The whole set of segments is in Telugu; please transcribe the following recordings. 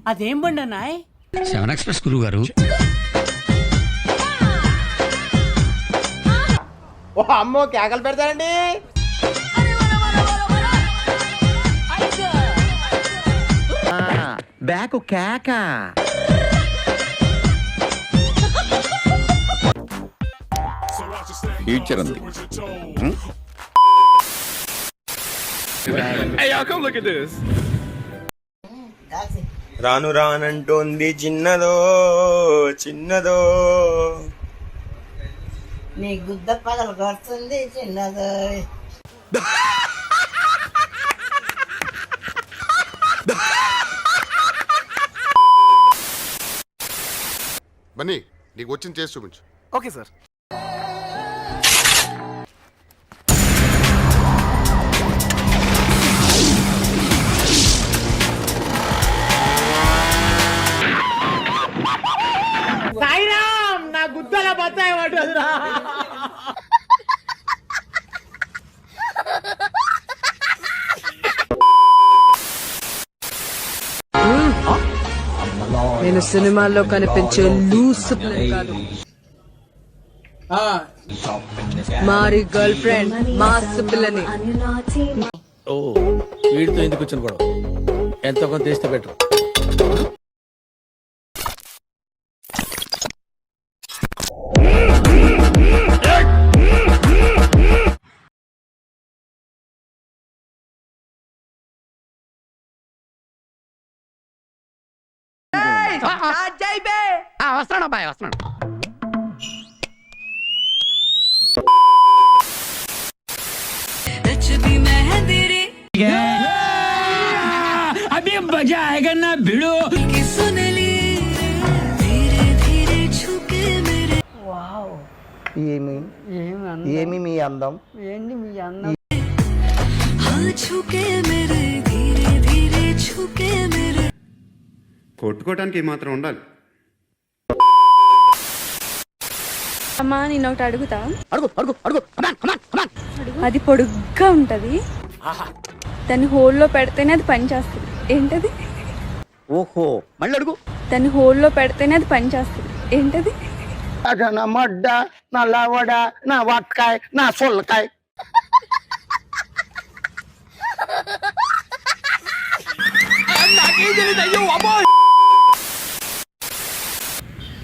అదేం బండి అన్నాయ్? సెవెన్ ఎక్స్ప్రెస్ గురువు గారు. ఓ అమ్మో కేకలు పెడతారండి. బ్యాక్ కేక. ఫ్యూచర్ ఉంది. రాను రానంటోంది చిన్నదో చిన్నదో, నీ గుద్ద పగలు కొడుతుంది చిన్నదో. బన్నీ నీకు వచ్చింది చేసి చూపించు. Okay sir. సాయిరామ్ నా గుద్దల బత్తాయి పడ్డదురా. నేను సినిమాల్లో కనిపించే లూస్ కాదు, మారి గర్ల్ ఫ్రెండ్ మాస్ పిల్లని. ఓ వీడితో ఎందుకు వచ్చిన గొడవ? ఎంతో కొంత తీస్తే బెటర్. వస్తున్నాడు అబ్బాయి, వస్తున్నాడు. అభి మజా ఆయేగా నా భిడో. ఏమి ఏమి మీ అందం? ఏంటి మీ అన్న? కొట్టుకోవడానికి మాత్రం ఉండాలి. అమ్మా నేను ఒకటి అడుగుతా. అడుగు అడుగు అడుగు. అది పొడుగ్గా ఉంటది, దాన్ని హోల్లో పెడితేనే అది పని చేస్తుంది. ఏంటది? ఓహో మళ్ళీ అడుగు. దాన్ని హోల్లో పెడితేనే అది పని చేస్తుంది. ఏంటది? నా మడ్డ, నా లవడ, నా వట్కాయ, నా సొల్లకాయ.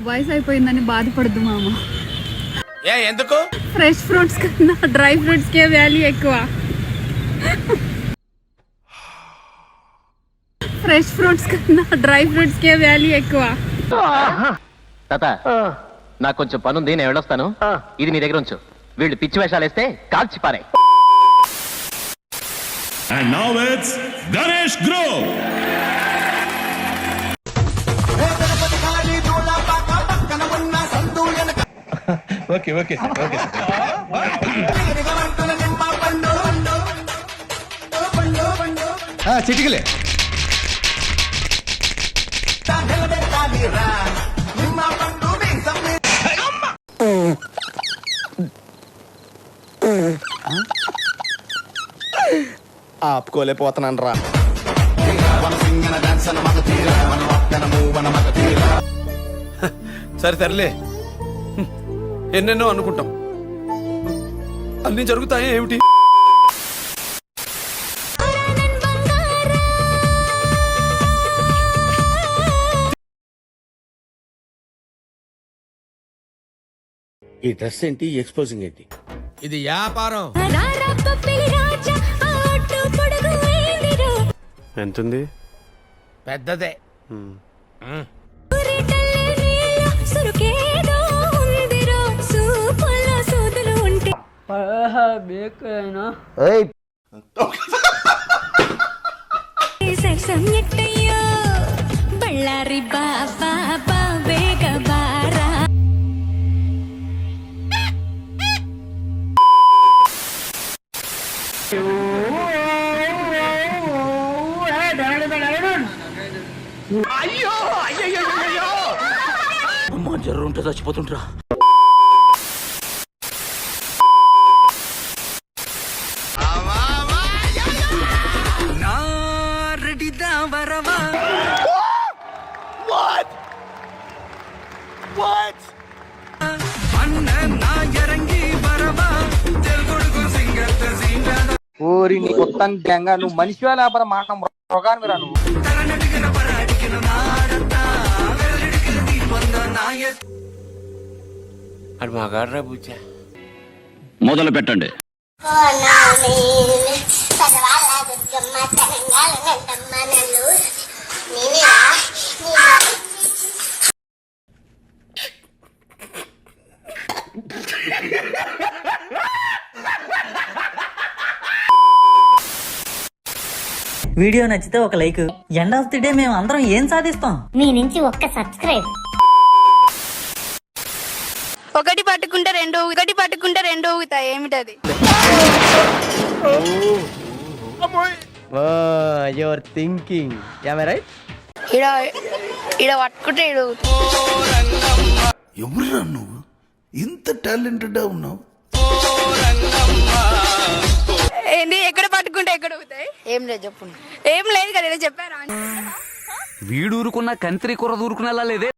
వయసు అయిపోయిందని బాధపడద్దు మామ. ఎందుకు? ఫ్రెష్ ఫ్రూట్స్ కన్నా డ్రై ఫ్రూట్స్ కే వాల్యూ ఎక్కువ. ఫ్రెష్ ఫ్రూట్స్ కన్నా డ్రై ఫ్రూట్స్ కే వాల్యూ ఎక్కువ. తాత నాకు కొంచెం పనుంది, నేను వెళ్ళొస్తాను. ఇది నీ దగ్గర ఉంచు. వీళ్ళు పిచ్చి వేషాలు వేస్తే కాల్చి పారే. And now it's Ganesh Group. Okay okay okay. చిటికలే. ఆపుకోలేకపోతున్నాను రా. సరే సర్లే, ఎన్నెన్నో అనుకుంటాం, అన్ని జరుగుతాయి ఏమిటి? ఈ డ్రెస్ ఏంటి, ఎక్స్పోజింగ్ ఏంటి? ఇది వ్యాపారం. ఎంతుంది? పెద్దదే. బళ్ళారి బాబా బాబేగ బారా. అయ్యో అయ్యో అమ్మ, జర్రు ఉంటే చచ్చిపోతుంటరా. ఓరి నీ కొత్త గంగా నువ్వు మనిషి లేకపోతే మాట రోగాన్ని రా నువ్వు. అది మగాడ్రా బుజ్జా. మొదలు పెట్టండి. వీడియో నచ్చితే ఒక like. End of the day మేము అందరం ఏం సాధిస్తాం? మీ నుంచి ఒక్క సబ్స్క్రైబ్. ఒకటి పట్టుకుంటే రెండు ఊగుతాయి. ఏమిటది? Your thinking right. ఇడ పట్టుకుంటే ఇడు. ఎవరురా నువ్వు ఇంత టాలెంటెడ్ ఉన్నావు? ఏంది? ఎక్కడ పట్టుకుంటే ఎక్కడ ఊగుతాయి? ఏం లేదు చెప్పు. ఏం లేదు కదా, ఏదో చెప్పారా? వీడూరుకున్న కంత్రి కూర దూరుకునేలా లేదే.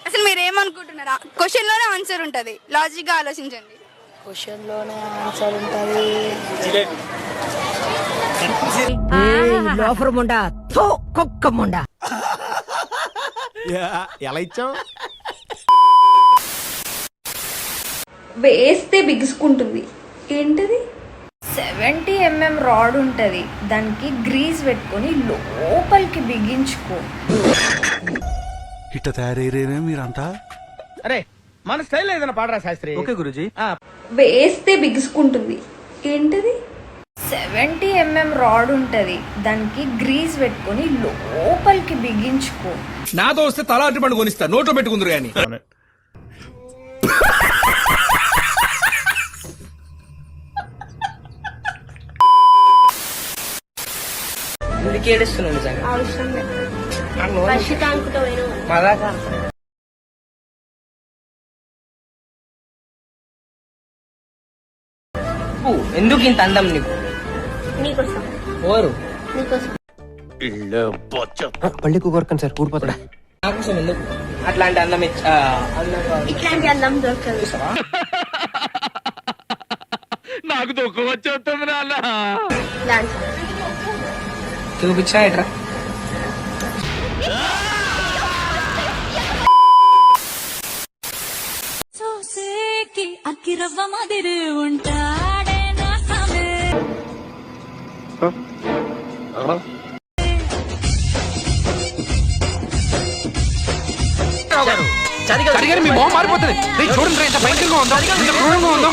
అసలు మీరు ఏమనుకుంటున్నారా? క్వశ్చన్ లోనే ఆన్సర్ ఉంటది, లాజిక్ గా ఆలోచించండి. క్వశ్చన్ లోనే ఆన్సర్ ఉంటది. లోఫర్ ముండా కుక్క ముండా. ఎలా ఇచ్చావు? వేస్తే బిగుసుకుంటుంది. ఏంటది? 70 mm రాడ్ ఉంటది, దానికి గ్రీజ్ పెట్టుకొని లోపలికి బిగించుకో. ఇట్ట తయారయ్యేనే మీరంతా. అరే మన స్టైల్ ఏదైనా పాడరా శాస్త్రి. ఓకే గురూజీ. వేస్తే బిగుసుకుంటుంది. ఏంటది? 70 mm రాడ్ ఉంటది, దానికి గ్రీజ్ పెట్టుకొని లోపలికి బిగించుకో. నాతో వస్తే తల అట్టి పండు కొనిస్తా, నోట్లో పెట్టుకుందరు కానీ. ఎందుకు ఇంత అందం నీకు? నీకోసం ఓరు నీకోసం. పళ్ళి కూరకండి సార్ ఊరిపోతాడా? నాకోసం ఎందుకు అట్లాంటి అందం ఇట్లాంటి అందం దొరకదు. నాకు దుఃఖం వచ్చేస్తుంది నాన్న. చూపించా ఎట్రా. అక్కిరవ్వ మాదిరి ఉంటాడే నా సామే. మీ మొహం మారిపోతుంది. చూడండి ఎంత భయంకరంగా ఉందో, ఎంత క్రూరంగా ఉందో.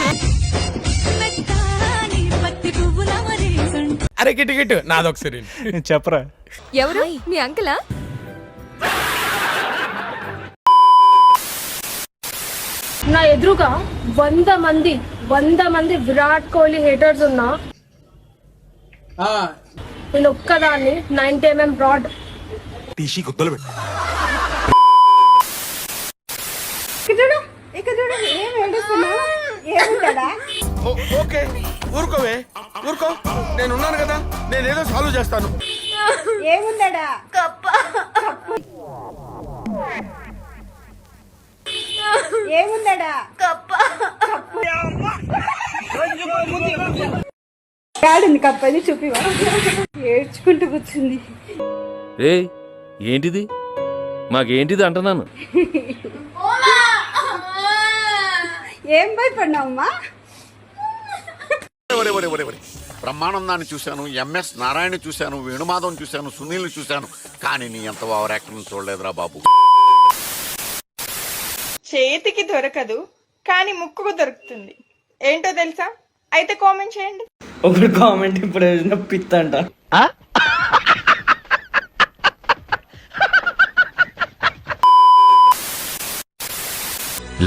అరే గిట్టు గిట్టు నాదొకసారి చెప్పరా. ఎవరు? మీ అంకులా? నా ఎదురుగా 100 మంది విరాట్ కోహ్లీ హేటర్స్ ఉన్నా నేను ఒక్కదాన్ని 90 mm రాడ్ తీసి గుద్దలు పెట్టు. ఓకే ఊరుకోవే, ఊరుకో. నేనున్నాను కదా, నేనేదో సాల్వ్ చేస్తాను. ఏముందడా? ఏముందడా? కాడింది కప్పది చూపి ఏడ్చుకుంటూ కూర్చుంది. ఏంటిది? మాకేంటిది అంటున్నాను. ఏం భయపడినావమ్మా? బ్రహ్మానందాన్ని చూశాను, ఎంఎస్ నారాయణ చూశాను, వేణుమాధవ్ చూశాను, సునీల్ చూశాను, కానీ నీ ఎంత ఓవర్ యాక్టింగ్ చూడలేదురా బాబు. చేతికి దొరకదు కానీ ముక్కుకు దొరుకుతుంది. ఏంటో తెలుసా? అయితే కామెంట్ చేయండి. ఒకటి కామెంట్ ఇప్పుడు పిత్తంట.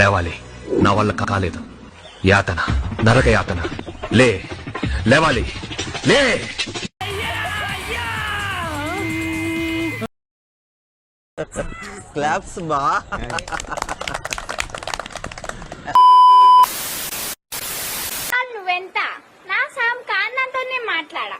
లేవాలి, నా వల్ల కాలేదు. యాతన, నరక యాతన. లేవాలి, లే. క్లాప్స్ బా. నువ్వెంత నా సామ్ కాన్నంతోనే మాట్లాడా.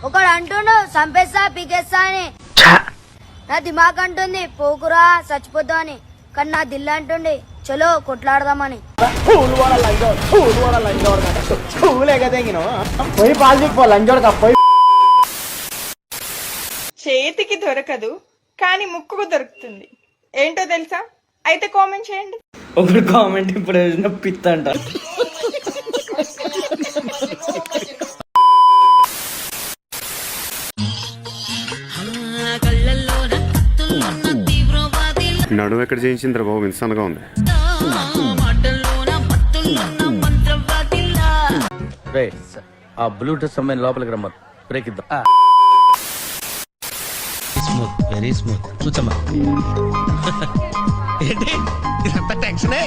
ఒకడు అంటుండు చంపేస్తా నీకేస్తా అని నా దిమాగ్ అంటుంది పోకురా చచ్చిపోతావు అని, కానీ నా దిల్ అంటుంది చలో కొట్లాడదామని. పోయి పాలు లంజోడక పోయి. చేతికి దొరకదు కానీ ముక్కుకు దొరుకుతుంది. ఏంటో తెలుసా? అయితే కామెంట్ చేయండి. ఒకరు కామెంట్ ఇప్పుడు పిత్త అంట. నడుము ఎక్కడ చేయించిందిరా బాబు, ఇంత సన్నగా ఉంది. రే ఆ బ్లూటూత్ అమ్మాయిని లోపలికి రమ్మను, బ్రేక్ ఇద్దాం. Smooth, very smooth. కూర్చోమ్మా. ఏంటి ఇదంతా టెన్షనే?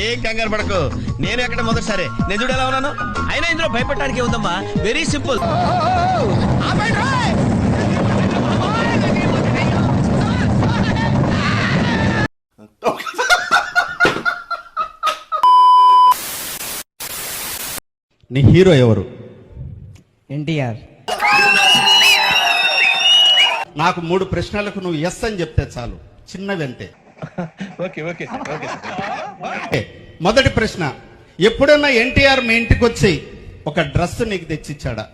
ఏం కంగారు పడకు, నేను ఎక్కడ మొదటిసారి నేను చూడు ఎలా ఉన్నాను. అయినా ఇందులో భయపడటానికి ఉందమ్మా, వెరీ సింపుల్. నీ హీరో ఎవరు? ఎన్టీఆర్. నాకు 3 ప్రశ్నలకు నువ్వు ఎస్ అని చెప్తే చాలు, చిన్నవి అంతే. మొదటి ప్రశ్న, ఎప్పుడన్నా ఎన్టీఆర్ మీ ఇంటికి వచ్చి ఒక డ్రెస్ నీకు తెచ్చిచ్చాడా?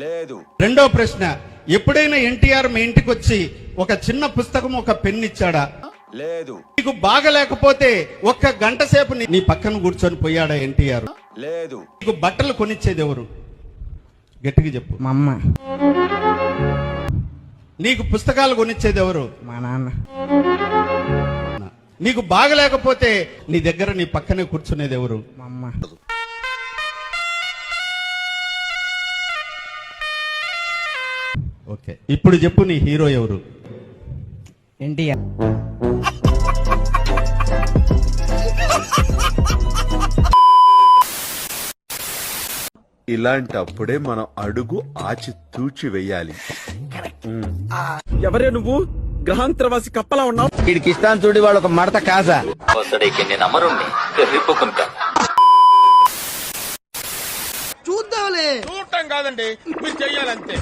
లేదు. రెండో ప్రశ్న, ఎప్పుడైనా ఎన్టీఆర్ మీ ఇంటికి వచ్చి ఒక చిన్న పుస్తకం, ఒక పెన్ ఇచ్చాడా? లేదు. నీకు బాగలేకపోతే 1 గంట సేపు నీ పక్కన కూర్చొని పోయాడా ఎన్టీఆర్? లేదు. నీకు బట్టలు కొనిచ్చేది ఎవరు? గట్టిగా చెప్పు. మా అమ్మ. నీకు పుస్తకాలు కొనిచ్చేది ఎవరు? మా నాన్న. నీకు బాగలేకపోతే నీ దగ్గర నీ పక్కనే కూర్చునేది ఎవరు? మా అమ్మ. ఓకే, ఇప్పుడు చెప్పు నీ హీరో ఎవరు? ఎన్టీఆర్. ఇలాంటప్పుడే మనం అడుగు ఆచి తూచి వెయ్యాలి. ఎవరే నువ్వు? గ్రహాంతరవాసి కప్పలా ఉన్నావు. వీడికి ఇస్తాను చూడు, వాళ్ళు ఒక మడత కాజా. చూడటం కాదండి, మీరు చెయ్యాలంతే.